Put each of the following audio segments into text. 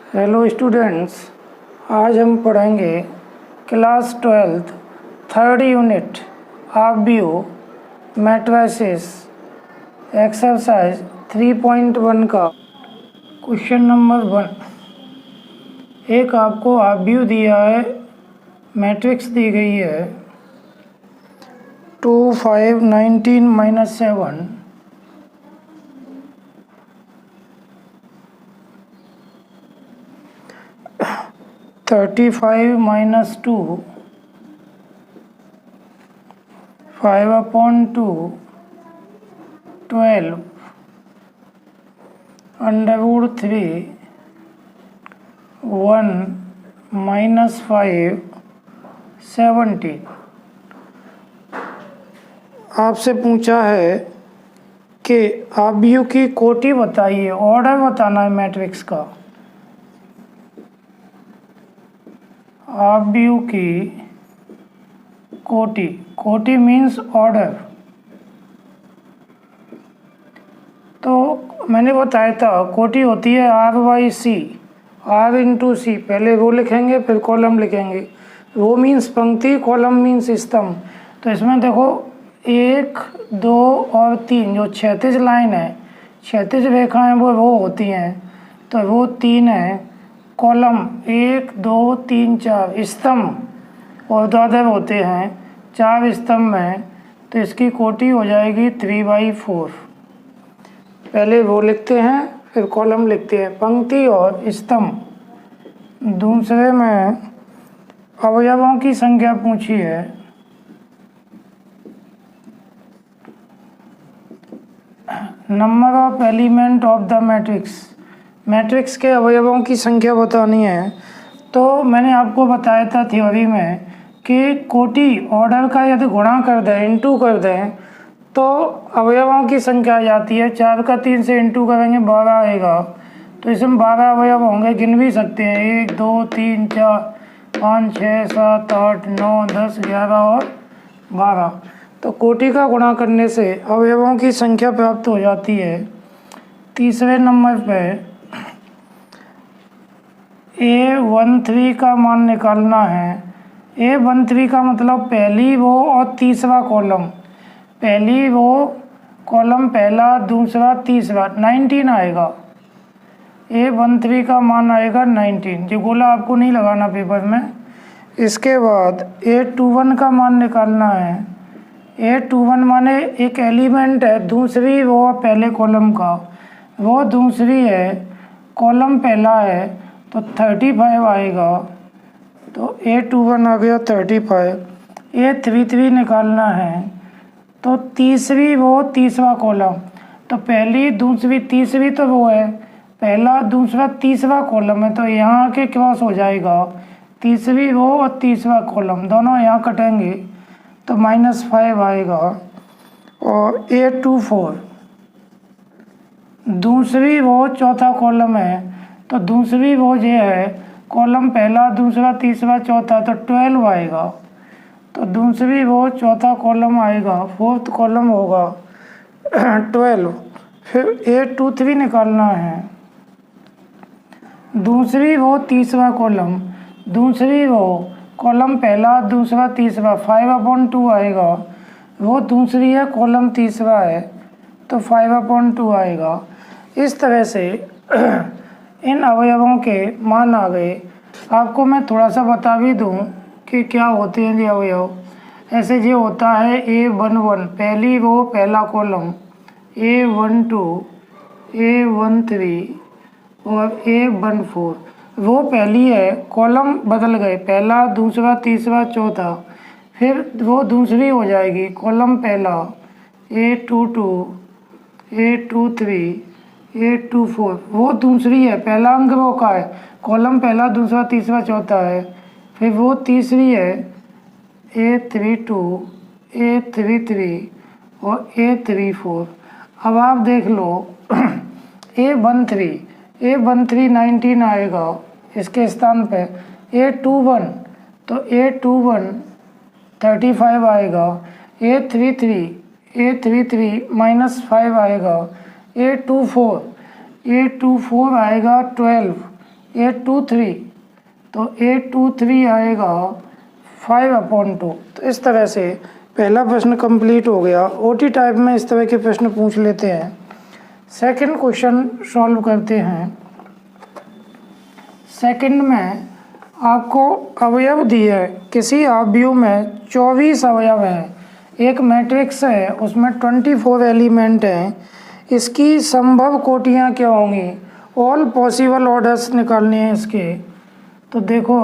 Hello students, आज हम पढ़ेंगे क्लास 12th थर्ड यूनिट ऑब्वियो मैट्रिसेस एक्सरसाइज 3.1 का क्वेश्चन नंबर 1। एक आपको ऑब्वियो दिया है, मैट्रिक्स दी गई है 2 5 19 -7 35 - 2 5/2 12 √3 1 -5 70। आपसे पूछा है कि ऑब्वियो की कोटि बताइए, ऑर्डर बताना है मैट्रिक्स का। ऑब्वियो की कोटि, कोटि मीन्स ऑर्डर। तो मैंने बताया था कोटि होती है R/C, R × C। पहले रो लिखेंगे फिर कॉलम लिखेंगे। रो मीन्स पंक्ति, कॉलम मीन्स स्तंभ। तो इसमें देखो 1 2 और 3 जो क्षैतिज लाइन है, क्षैतिज रेखाएं वो रो होती हैं। तो रो 3 है, कॉलम 1 2 3 4, स्तंभ और ऊर्ध्वाधर होते हैं 4 स्तंभ में। तो इसकी कोटि हो जाएगी 3/4। पहले रो लिखते हैं फिर कॉलम लिखते हैं, पंक्ति और स्तंभ। दूसरे में अवयवों की संख्या पूछी है। Number of element of the matrix, matrix के अवयवों की संख्या बतानी है। तो मैंने आपको बताया था थ्योरी में कि कोटि ऑर्डर का यदि गुणा कर दें, इंटू कर दें, तो अवयवों की संख्या आ जाती है। 4 का 3 से इंटू करेंगे 12 आएगा। तो इसमें 12 अवयव होंगे, गिन भी सकते हैं 1 2 3 4 5 6 7 8 9 10 11 और 12। तो कोटि का गुणा करने से अवयवों की संख्या प्राप्त हो जाती है। तीसरे नंबर पे A13 का मान निकालना है। A13 का मतलब पहली रो और तीसरा कॉलम। पहली रो कॉलम पहला, दूसरा, तीसरा, 19 आएगा। A13 का मान आएगा 19। जो गोला आपको नहीं लगाना पेपर में। इसके बाद A21 का मान निकालना है। A21 माने एक एलिमेंट है, दूसरी रो पहले कॉलम का, वो दूसरी है, कॉलम पहला है, तो 35 आएगा। तो A21 आ गया 35। A33 निकालना है, तो तीसरी रो तीसरा कॉलम। तो पहली दूसरी तीसरी तो वो है, पहला दूसरा तीसरा कॉलम है, तो यहाँ के क्रॉस हो जाएगा। तीसरी रो और तीसरा कॉलम दोनों यहाँ कटेंगे तो -5 आएगा। और A24 दूसरी रो चौथा कॉलम है, तो दूसरी रो ये है, कॉलम पहला दूसरा तीसरा चौथा, तो 12 आएगा। तो दूसरी रो चौथा कॉलम आएगा, फोर्थ कॉलम होगा 12। फिर A23 निकालना है। दूसरी रो तीसरा कॉलम, दूसरी रो कॉलम पहला दूसरा तीसरा, 5/2 आएगा। वो दूसरी है, कॉलम तीसरा है, तो 5/2 आएगा। इस तरह से इन अवयवों के मान आ गए। आपको मैं थोड़ा सा बता भी दूं कि क्या होते हैं ये अवयव। ऐसे ये होता है A11 पहली रो पहला कॉलम, A12 A13 और A14 वो पहली है, कॉलम बदल गए, पहला दूसरा तीसरा चौथा, फिर वो दूसरी हो जाएगी, कॉलम पहला A22 A23 A24 वो दूसरी है, पहला अंक रो का है, कॉलम पहला दूसरा तीसरा चौथा है, फिर वो तीसरी है A32 A33 और A34। अब आप देख लो A13 19 आएगा इसके स्थान पे। A21 तो A21 35 आएगा। A33 -5 आएगा। A24 आएगा 12। 823, तो 823 आएगा 5/2। तो इस तरह से पहला प्रश्न कंप्लीट हो गया। ओटी टाइप में इस तरह के प्रश्न पूछ लेते हैं। सेकंड क्वेश्चन सॉल्व करते हैं। सेकंड में आपको अवयव दिए है, किसी अवयव में 24 अवयव हैं, एक मैट्रिक्स है उसमें 24 एलिमेंट हैं, इसकी संभव कोटियाँ क्या होंगी, ऑल पॉसिबल ऑर्डर्स निकालने हैं इसके। तो देखो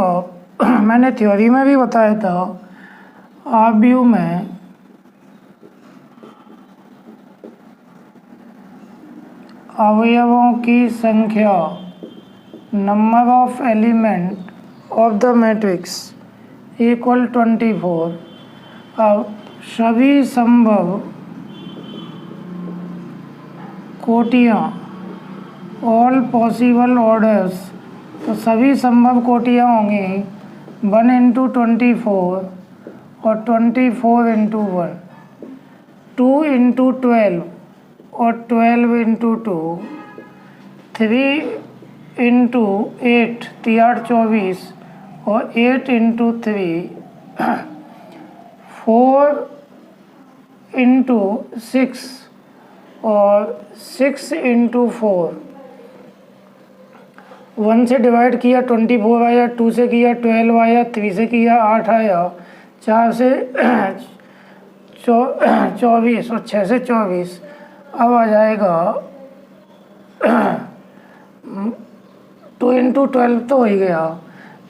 मैंने थ्योरी में भी बताया था, अवयव में अवयवों की संख्या, number of element of the matrix equal 24। अब सभी संभव कोटियाँ, ऑल पॉसिबल ऑर्डर्स, तो सभी संभव कोटियाँ होंगी 1 × 24 और 24 × 1, 2 × 12 और 12 × 2, 3 × 8 3 × 24 और 8 × 3, 4 × 6 और 6 × 4। 1 से डिवाइड किया 24 आया, 2 से किया 12 आया, 3 से किया 8 आया, 4 से 24 और 6 से 24। अब आ जाएगा 2 × 12 तो हो ही गया।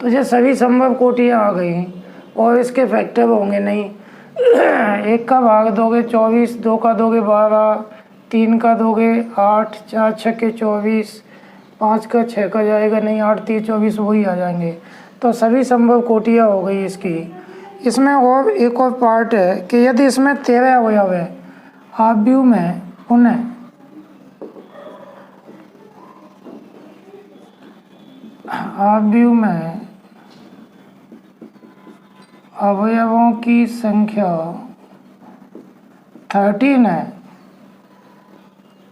तो ये सभी संभव कोटियाँ आ गई और इसके फैक्टर होंगे नहीं। 1 का भाग दोगे 24, 2 का दोगे 12, 3 का दोगे 8, 4 छक्के 24, 5 का 6 का जाएगा नहीं, 8 3 24 वही आ जाएंगे। तो सभी संभव कोटियाँ हो गई इसकी। इसमें और एक और पार्ट है कि यदि इसमें 13 अवयव है अवयव में, पुनः अवयव में अवयवों की संख्या 13 है,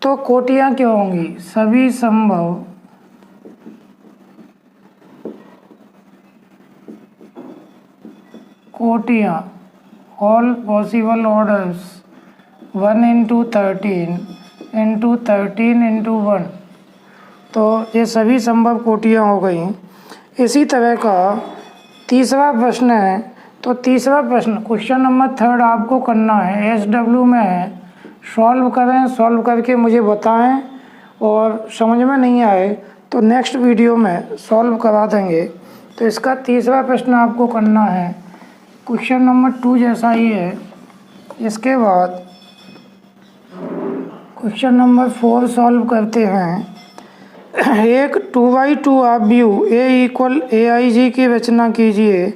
तो कोटियाँ क्या होंगी, सभी संभव कोटियाँ, ऑल पॉसिबल ऑर्डर्स 1 × 13 × 13 × 1। तो ये सभी संभव कोटियाँ हो गई। इसी तरह का तीसरा प्रश्न है। तो तीसरा प्रश्न क्वेश्चन नंबर 3 आपको करना है, SW में है। सॉल्व करें, सॉल्व करके मुझे बताएं, और समझ में नहीं आए तो नेक्स्ट वीडियो में सॉल्व करा देंगे। तो इसका तीसरा प्रश्न आपको करना है, क्वेश्चन नंबर 2 जैसा ही है। इसके बाद क्वेश्चन नंबर 4 सॉल्व करते हैं। एक 2×2 अवयव A = AIG की रचना कीजिए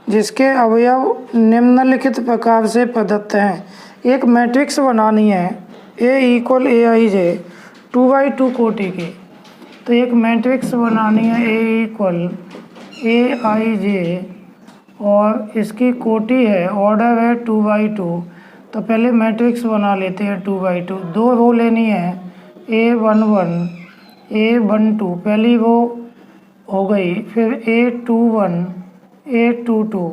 जिसके अवयव निम्नलिखित प्रकार से प्रदत्त हैं। एक मैट्रिक्स बनानी है A = AIJ 2×2 कोटि की। तो एक मैट्रिक्स बनानी है A = AIJ और इसकी कोटि है, ऑर्डर है 2×2। तो पहले मैट्रिक्स बना लेते हैं 2×2। 2 रो लेनी है, A11 A12, पहली रो हो गई, फिर A21 A22।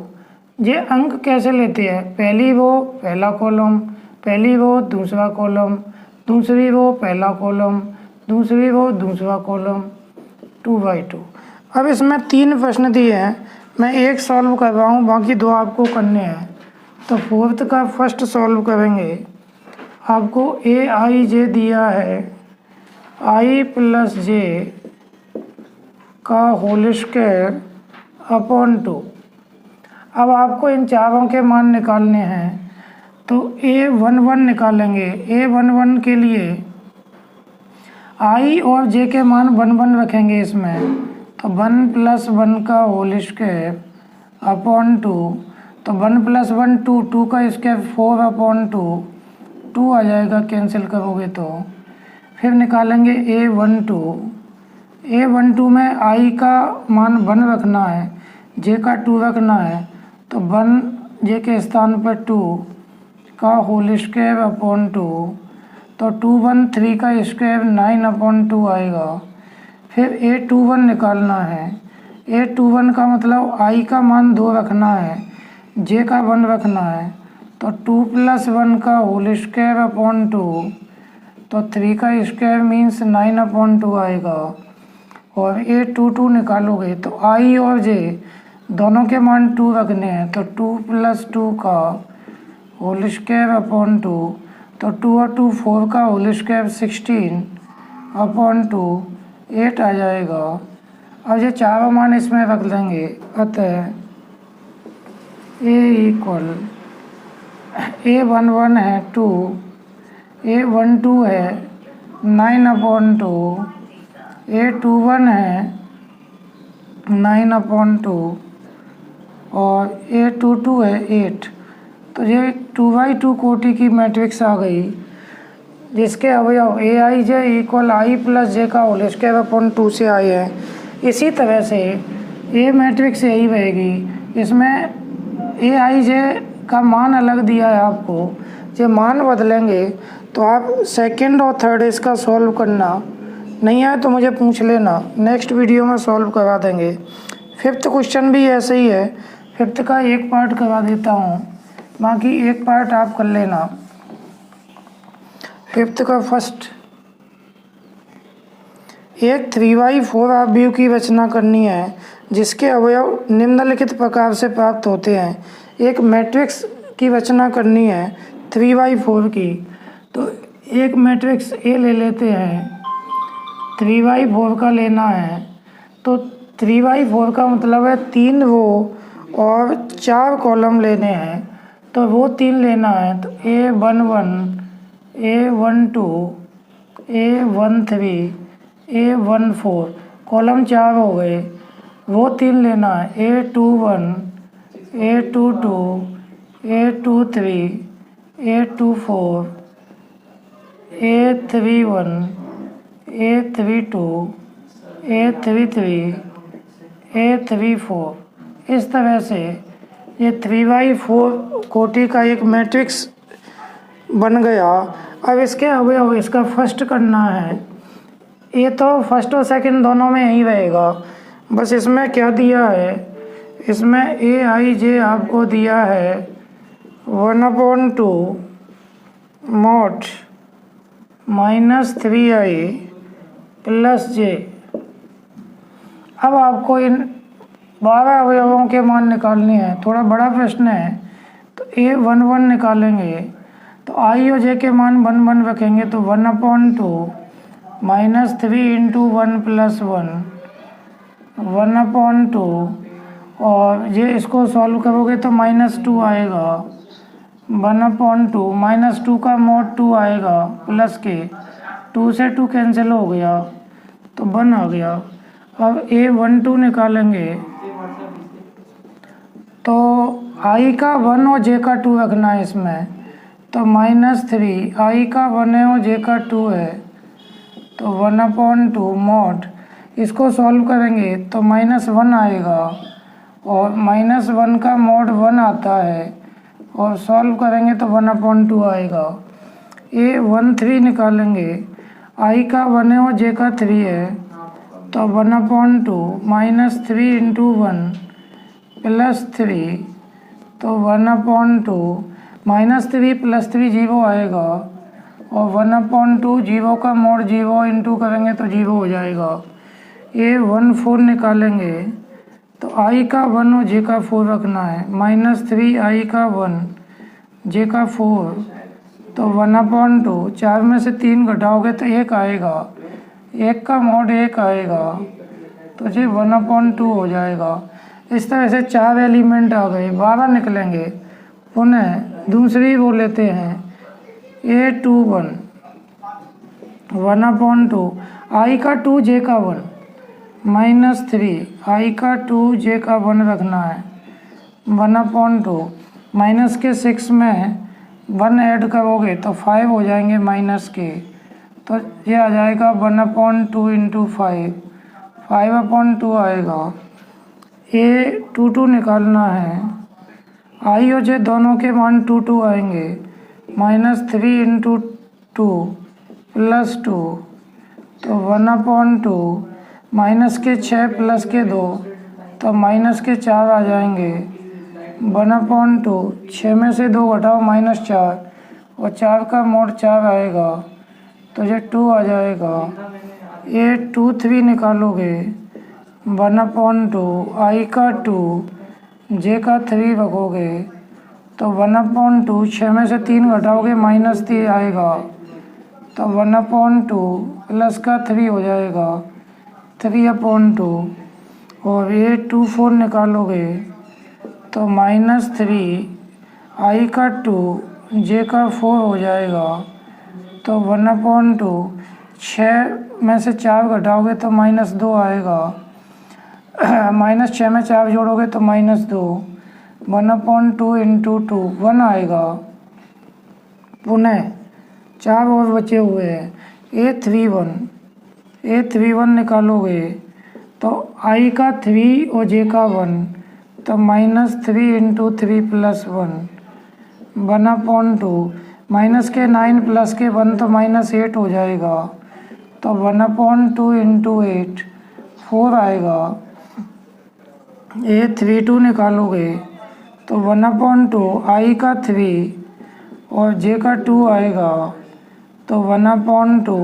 ये अंक कैसे लेते हैं, पहली रो पहला कॉलम, पहली रो दूसरा कॉलम, दूसरी रो पहला कॉलम, दूसरी रो दूसरा कॉलम, 2×2। अब इसमें 3 प्रश्न दिए हैं, मैं एक सॉल्व कर रहा हूँ, बाकी 2 आपको करने हैं। तो फोर्थ का फर्स्ट सॉल्व करेंगे। आपको AIJ दिया है I + J का होल स्क्वायर अपॉन 2। अब आपको इन चारों के मान निकालने हैं। तो A11 निकालेंगे। A11 के लिए I और J के मान 1 1 रखेंगे इसमें। तो 1 + 1 का होल स्क्वायर अपॉन 2। तो 1 + 1 2, 2 का स्क्वायर 4/2, 2 आ जाएगा कैंसिल करोगे तो। फिर निकालेंगे A12। A12 में I का मान 1 रखना है, J का 2 रखना है। तो 1 J के स्थान पर 2 का होल स्क्वायर अपॉन 2। तो 2 1 3 का स्क्वायर 9/2 आएगा। फिर A21 निकालना है। A21 का मतलब I का मान 2 रखना है, J का 1 रखना है, तो 2 + 1 का होल स्क्वायर अपॉन 2, तो 3 का स्क्वायर मीन्स 9/2 आएगा। और A22 निकालोगे तो I और J दोनों के मान 2 रखने हैं, तो 2 + 2 का होल स्क्वायर अपॉन 2, तो 2 और 2 4 का होल स्क्वायर 16/2 8 आ जाएगा। अब ये चारों मान इसमें रख लेंगे, अतः A11 है 2, A12 है 9/2, A21 है 9/2 और A22 है 8। तो ये 2x2 कोटि की मैट्रिक्स आ गई, जिसके अवयव AIJ = I + J का होल स्क्वायर अपॉन 2 से आए हैं। इसी तरह से ये मैट्रिक्स यही रहेगी। इसमें AIJ का मान अलग दिया है आपको, जो मान बदलेंगे तो आप सेकंड और थर्ड इसका सॉल्व करना, नहीं आए तो मुझे पूछ लेना, नेक्स्ट वीडियो में सॉल्व करवा देंगे। फिफ्थ क्वेश्चन भी ऐसे ही है, फिफ्थ का एक पार्ट करवा देता हूँ, बाकी एक पार्ट आप कर लेना। फिफ्थ का फर्स्ट, एक 3/4 अवयव की रचना करनी है, जिसके अवयव निम्नलिखित प्रकार से प्राप्त होते हैं। एक मैट्रिक्स की रचना करनी है 3/4 की, तो एक मैट्रिक्स ए ले लेते हैं, 3/4 का लेना है। तो 3/4 का मतलब है 3 रो और 4 कॉलम लेने हैं, तो वो 3 लेना है। तो A11, A12, A13, A14 column 4 हो गए, वो 3 लेना है। A21, A22, A23, A24, A31, A32, A33, A34। इस तरह से ये 3/4 कोटि का एक मैट्रिक्स बन गया। अब इसके अवयव इसका फर्स्ट करना है। ये तो फर्स्ट और सेकंड दोनों में यही रहेगा, बस इसमें क्या दिया है, इसमें AIJ आपको दिया है 1/2 mod -3i + J। अब आपको इन 12 अवयवों के मान निकालने हैं। थोड़ा बड़ा प्रश्न है, तो A11 निकालेंगे, तो I और J के मान 1 रखेंगे, तो 1/2 -3 × 1 + 1 1/2, और ये इसको सॉल्व करोगे तो -2 आएगा, 1/2 -2 का mod 2 आएगा प्लस के, 2 से 2 कैंसिल हो गया तो 1 आ गया। अब A12 निकालेंगे, तो I का 1 और J का 2 रखना है इसमें, तो -3, I का 1 है और J का 2 है, तो 1/2 mod, इसको सॉल्व करेंगे तो -1 आएगा, और -1 का mod 1 आता है, और सॉल्व करेंगे तो 1/2 आएगा। A13 निकालेंगे, I का 1 है और J का 3 है, तो 1/2 -3 × 1 + 3, तो 1/2 -3 + 3 0 आएगा, और 1/2 0 का mod 0 इंटू करेंगे तो 0 हो जाएगा। A14 निकालेंगे, तो I का 1 और J का 4 रखना है, -3 I का 1 J का 4, तो 1/2, 4 में से 3 घटाओगे तो 1 आएगा, 1 का mod 1 आएगा, तो ये 1/2 हो जाएगा। इस तरह से 4 एलिमेंट आ गए, 12 निकलेंगे। पुनः दूसरी वो लेते हैं, A21 1/2 I का 2 J का 1 -3 I का 2 J का 1 rखना है, 1/2 माइनस के 6 में 1 ऐड करोगे तो 5 हो जाएंगे माइनस के, तो ये आ जाएगा 1/2 × 5, 5/2 आएगा। A22 निकालना है, I और J दोनों के मान 2 आएंगे, -3 × 2 + 2, तो 1/2 माइनस के 6 प्लस के 2 तो माइनस के 4 आ जाएंगे। 1/2, 6 में से 2 घटाओ -4 और 4 का मोड 4 आएगा तो ये 2 आ जाएगा। ये 2 3 निकालोगे 1/2 i का 2 j का 3 रखोगे तो 1/2 6 में से 3 घटाओगे -3 आएगा तो 1/2 प्लस का 3 हो जाएगा 3/2 और ये 2 4 निकालोगे तो -3 i का 2 j का 4 हो जाएगा तो 1/2 6 में से 4 घटाओगे तो -2 आएगा। -6 में 4 जोड़ोगे तो -2 1/2 इंटू 2 1 आएगा। पुनः 4 और बचे हुए हैं A31 निकालोगे तो i का 3 और j का 1 तो -3 इंटू 3 प्लस 1 1/2 माइनस के 9 प्लस के 1 तो -8 हो जाएगा तो 1/2 इंटू 8 4 आएगा। A32 निकालोगे तो 1/2 i का 3 और j का 2 आएगा तो 1/2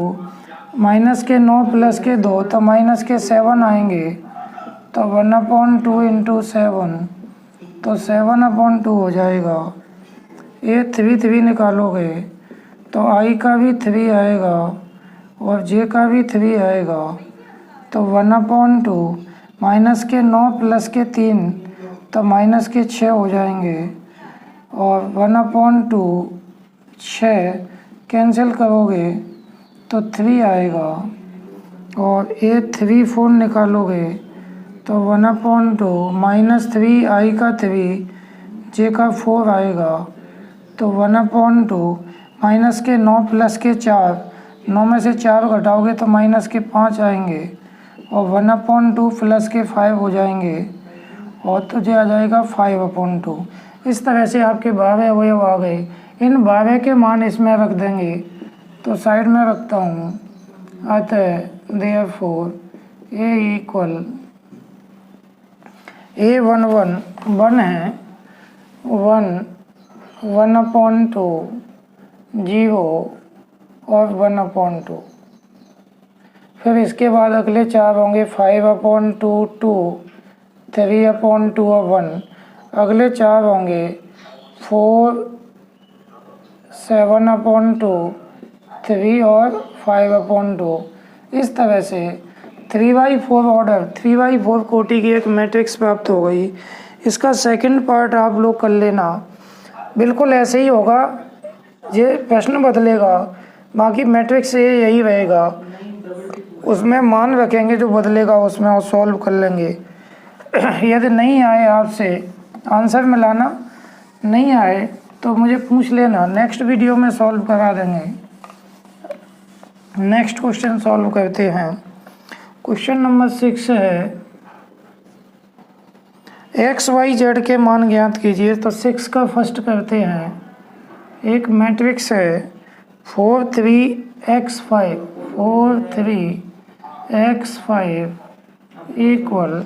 माइनस के 9 प्लस के 2 तो माइनस के 7 आएंगे तो 1/2 इंटू 7 तो 7/2 हो जाएगा। A33 निकालोगे तो i का भी 3 आएगा और j का भी 3 आएगा तो 1/2 माइनस के 9 प्लस के 3 तो माइनस के 6 हो जाएंगे और 1/2 6 कैंसिल करोगे तो 3 आएगा और A34 निकालोगे तो 1/2 -3 i का 3 j का 4 आएगा तो 1/2 माइनस के 9 प्लस के 4 9 में से 4 घटाओगे तो माइनस के 5 आएंगे और 1/2 प्लस के 5 हो जाएंगे और तुझे आ जाएगा 5/2। इस तरह से आपके 12 अवयव आ गए। इन 12 के मान इसमें रख देंगे तो साइड में रखता हूँ। अतः देयरफॉर A11 1 है 1 1/2 0 और 1/2। फिर इसके बाद अगले 4 होंगे 5/2 2 3/2 और 1। अगले 4 होंगे 4 7/2 3 और 5/2। इस तरह से 3/4 ऑर्डर 3/4 कोटि की एक मैट्रिक्स प्राप्त हो गई। इसका सेकंड पार्ट आप लोग कर लेना। बिल्कुल ऐसे ही होगा, ये प्रश्न बदलेगा, बाकी मैट्रिक्स ये यही रहेगा। उसमें मान रखेंगे जो बदलेगा उसमें और सॉल्व कर लेंगे। यदि नहीं आए आपसे आंसर मिलाना नहीं आए तो मुझे पूछ लेना, नेक्स्ट वीडियो में सॉल्व करा देंगे। नेक्स्ट क्वेश्चन सॉल्व करते हैं। क्वेश्चन नंबर 6 है XYZ के मान ज्ञात कीजिए। तो 6 का फर्स्ट करते हैं। एक मैट्रिक्स है 4 3 x5 4 3 x5 इक्वल,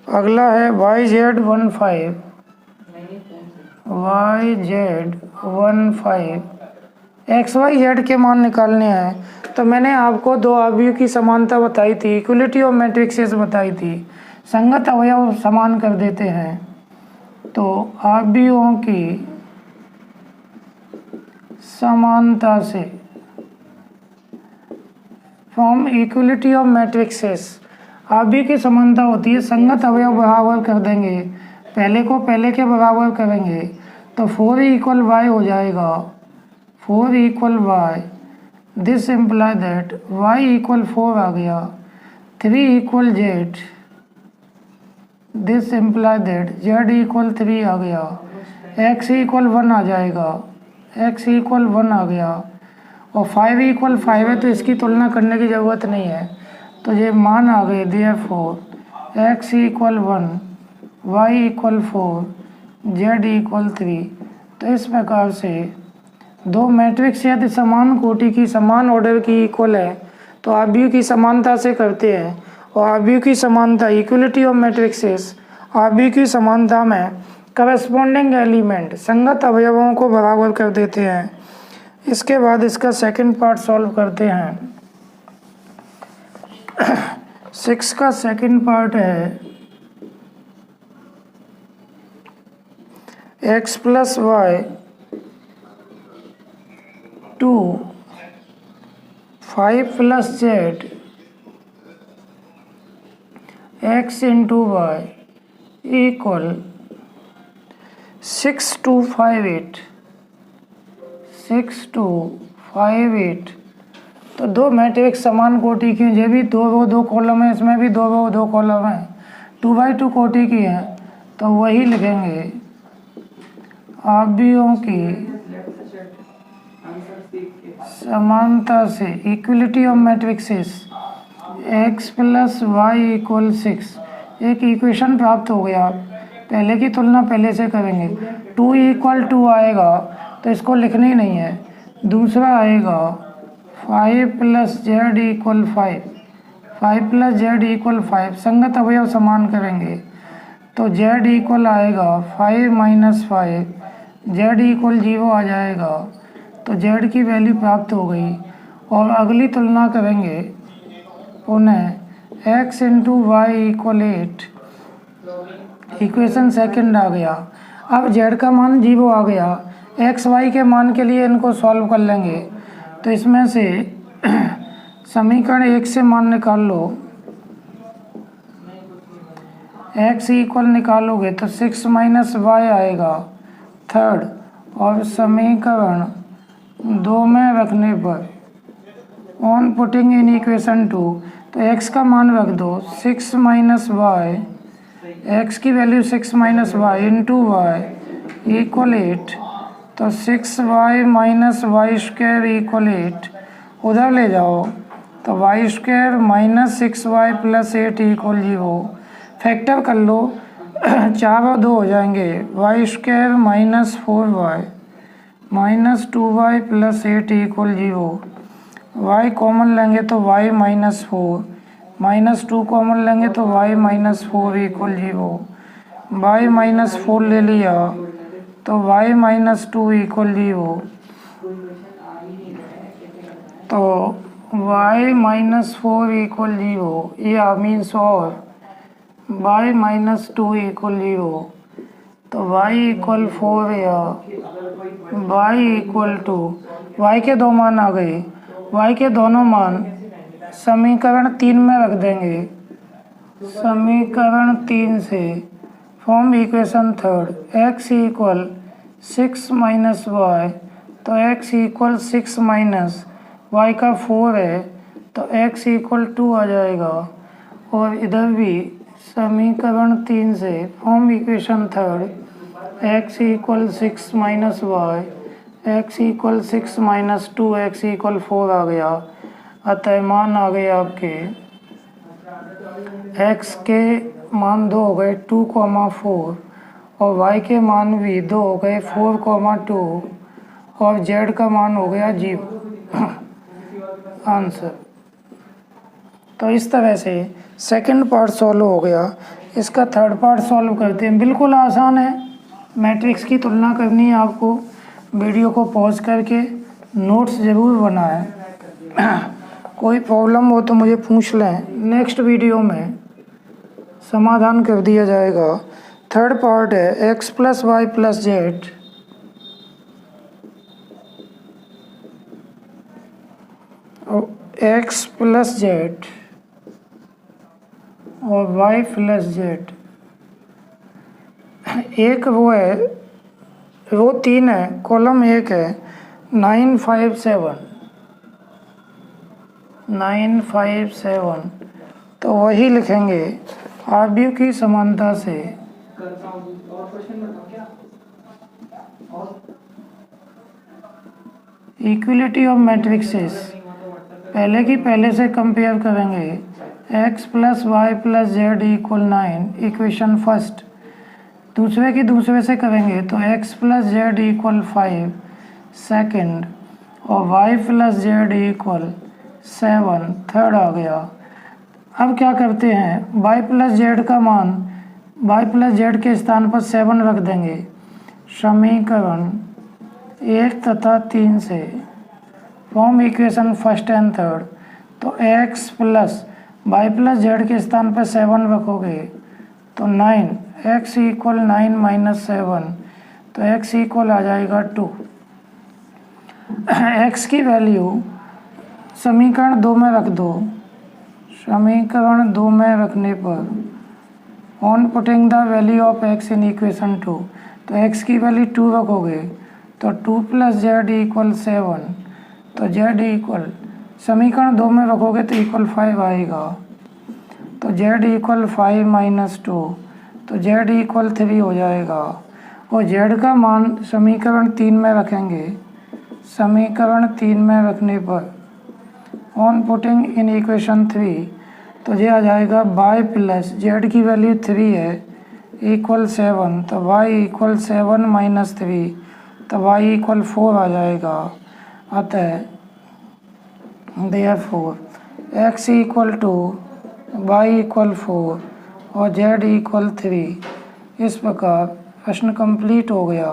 अगला है YZ15 XYZ के मान निकालने हैं। तो मैंने आपको दो अवयव की समानता बताई थी, इक्वलिटी ऑफ मैट्रिक्सेस बताई थी। संगत अवयव समान कर देते हैं तो अवयवों की समानता से फ्रॉम इक्वलिटी ऑफ मैट्रिक्सेस, अवयव की समानता होती है संगत अवयव बराबर कर देंगे, पहले को पहले के बराबर करेंगे तो 4 = y हो जाएगा। 4 = y, this imply that y = 4 आ गया। 3 = z, this imply that z = 3 आ गया। x = 1 आ जाएगा, x = 1 आ गया और 5 = 5 है तो इसकी तुलना करने की ज़रूरत नहीं है। तो ये मान आ गए। Therefore x = 1, y = 4, z = 3। तो इस प्रकार से दो मैट्रिक्स यदि समान कोटि की समान ऑर्डर की इक्वल है तो अवयव की समानता से करते हैं और आव्यूह की समानता इक्वलिटी ऑफ मैट्रिक्सेस, आव्यूह की समानता में करस्पॉन्डिंग एलिमेंट संगत अवयवों को बराबर कर देते हैं। इसके बाद इसका सेकंड पार्ट सॉल्व करते हैं। 6 का सेकंड पार्ट है x plus Y 2 5 plus Z x into Y equal 6258 6258। तो दो मैट्रिक्स समान कोटि की हैं, ये भी दो रो दो कॉलम है, इसमें भी दो रो दो कॉलम है, 2x2 कोटि की हैं। तो वही लिखेंगे आव्यूहों की समानता से equality of matrices x plus y equal 6। एक इक्वेशन प्राप्त हो गया। पहले की तुलना पहले से करेंगे। 2 इक्वल 2 आएगा तो इसको लिखना ही नहीं है। दूसरा आएगा 5 plus z equal 5, 5 plus z equal 5। संगत अवयव समान करेंगे तो जेड इक्वल आएगा 5 माइनस 5, जेड इक्वल 0 आ जाएगा। तो जेड की वैल्यू प्राप्त हो गई। और अगली तुलना करेंगे पुनः x into Y equal 8। Equation second आ गया। अब z का मान 0 आ गया। x y के मान के लिए इनको सॉल्व कर लेंगे। तो इसमें से समीकरण 1 से मान निकाल लो। x इक्वल निकालोगे तो 6 माइनस वाई आएगा थर्ड। और समीकरण 2 में रखने पर ऑन पुटिंग इन इक्वेशन 2 तो x का मान रख दो 6 माइनस वाई, x की value 6 minus y into Y equal 8। तो 6y minus Y square equal 8 उधर ले जाओ तो y square minus 6y plus 8 equal 0। Factor कर लो 4 और 2 हो जाएंगे। Y square minus 4y minus 2y plus 8 equal 0। y common लेंगे तो y माइनस 4, माइनस 2 कॉमन लेंगे तो y minus 4 equal 0। y minus 4 ले लिया तो y माइनस 2 इक्वल 0। तो y माइनस 4 इक्वल 0 या मीन्स और y माइनस 2 इक्वल 0। तो y इक्वल 4 या y इक्वल 2। y के दो मान आ गए। y के दोनों मान समीकरण 3 में रख देंगे। समीकरण 3 से from equation third x equal 6 minus y. तो x इक्वल 6 माइनस वाई का 4 है तो x इक्वल 2 आ जाएगा। और इधर भी समीकरण 3 से from equation third x equal 6 minus y, x equal 6 minus 2, x equal 4 आ गया। अतः मान आ गए आपके x के मान 2 हो गए 2,4 और y के मान भी 2 हो गए 4,2 और z का मान हो गया 0 आंसर। तो इस तरह से सेकंड पार्ट सॉल्व हो गया। इसका थर्ड पार्ट सॉल्व करते हैं। बिल्कुल आसान है। मैट्रिक्स की तुलना करनी है आपको। वीडियो को पॉज करके नोट्स ज़रूर बनाएं। कोई प्रॉब्लम हो तो मुझे पूछ लें, नेक्स्ट वीडियो में समाधान कर दिया जाएगा। थर्ड पार्ट है x plus y plus Z x plus z और y प्लस जेड। एक वो है, रो 3 है, कॉलम 1 है 957। तो वही लिखेंगे आव्यूह की समानता से इक्वलिटी ऑफ मैट्रिक्सेस पहले की पहले से कंपेयर करेंगे। x plus y plus z equal 9 equation first. दूसरे की दूसरे से करेंगे तो x plus z equal 5 second और y plus z equal 7 third आ गया। अब क्या करते हैं, y प्लस जेड का मान y प्लस जेड के स्थान पर 7 रख देंगे। समीकरण 1 तथा 3 से from equation first and third, तो x plus y plus Z के स्थान पर 7 रखोगे तो 9, x इक्वल 9 माइनस 7, तो x इक्वल आ जाएगा 2। x की वैल्यू समीकरण 2 में रख दो। समीकरण 2 में रखने पर on putting the value of x in equation 2, तो x की वैल्यू 2 रखोगे तो 2 प्लस जेड इक्वल 7, तो z इक्वल समीकरण 2 में रखोगे तो इक्वल 5 आएगा, तो z इक्वल 5 माइनस 2, तो z इक्वल 3 हो जाएगा। और z का मान समीकरण 3 में रखेंगे। समीकरण 3 में रखने पर ऑन पुटिंग इन इक्वेशन 3, तो ये आ जाएगा y प्लस जेड की वैल्यू 3 है इक्वल 7, तो y इक्वल 7 माइनस 3, तो y इक्वल 4 आ जाएगा। अतः therefore x equal 2, y equal 4 और z इक्वल 3। इस प्रकार प्रश्न कंप्लीट हो गया।